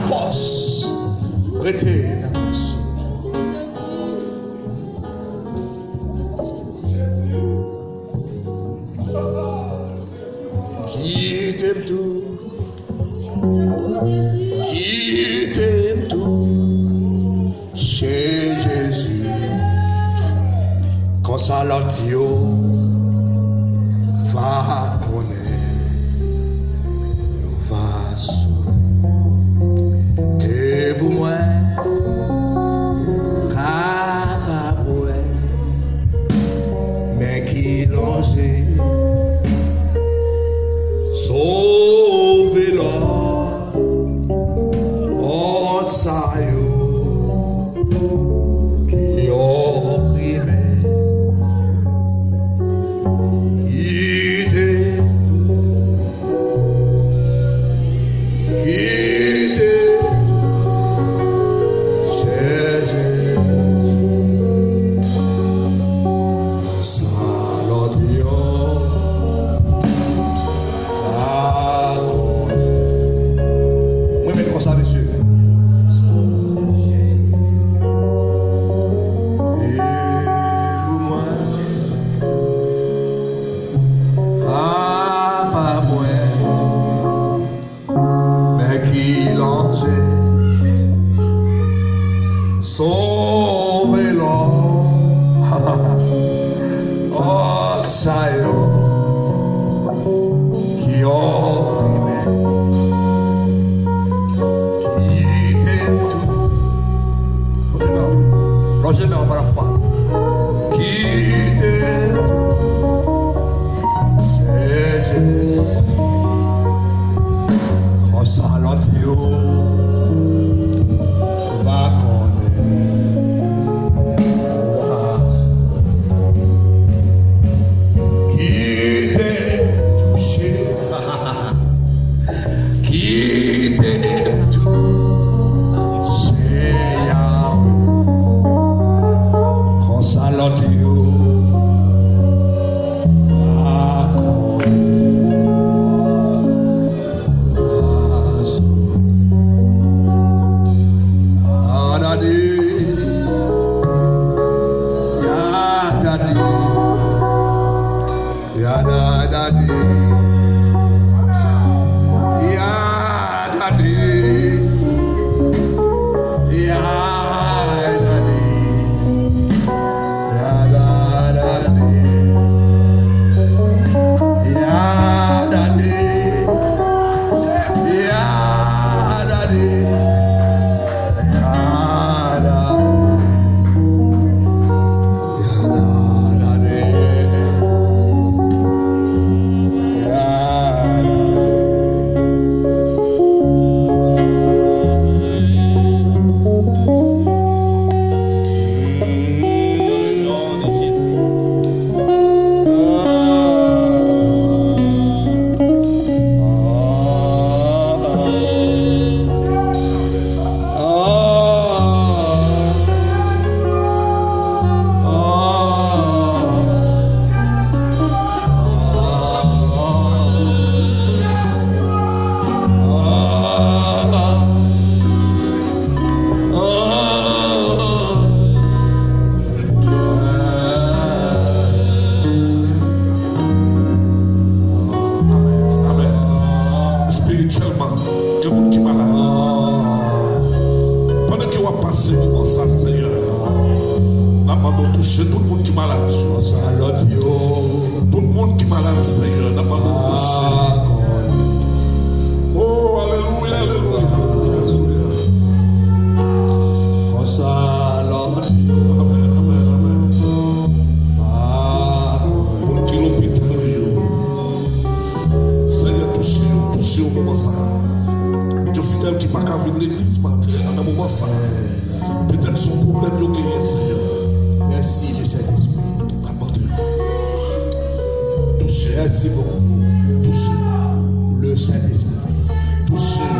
force. Restez la force. Qui t'aime tout, qui t'aime tout, chez Jésus, quand ça l'antio va connaître, nous va sauver. Et pour moi, Caraboué, mais qui longeait. Sauvez-le, oh Sayo, qui opprimé, guidez, chez Jésus, Salodion. Ça, monsieur. Et pour moi, pas moi, mais qui l'ange, sauvez-le, oh, ça y est, qui opprimé. Roger me envoie la foi. Quittez Jésus. Quand ça l'antio va connaître. Quittez toucher. Quittez tout. Salodion, toucher tout le monde qui est malade. Tout le monde qui est malade, Seigneur, n'a pas de toucher. Oh, alléluia, alléluia, alléluia. Amen, amen, amen. Pour qui l'hôpital, Seigneur, touchez au moment ça. Que fidèle qui n'a pas qu'à venir l'église matin, à un moment ça. Peut-être son problème, il y a gagné, Seigneur. Merci, le Saint-Esprit. Touchez. Merci beaucoup. Touchez. Le Saint-Esprit. Touchez.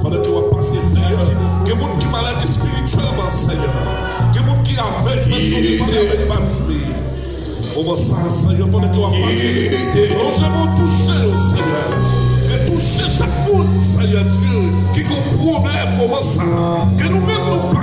Pendant que vous passez, Seigneur, que les gens qui sont malades spirituellement, Seigneur, que les gens qui sont aveugles, qui sont bâtimés. Au moment ça, Seigneur, pendant que vous passez, longez-vous toucher, Seigneur. Que toucher chaque monde, Seigneur Dieu, qui comprend bonheur pour ça. Que nous-mêmes nous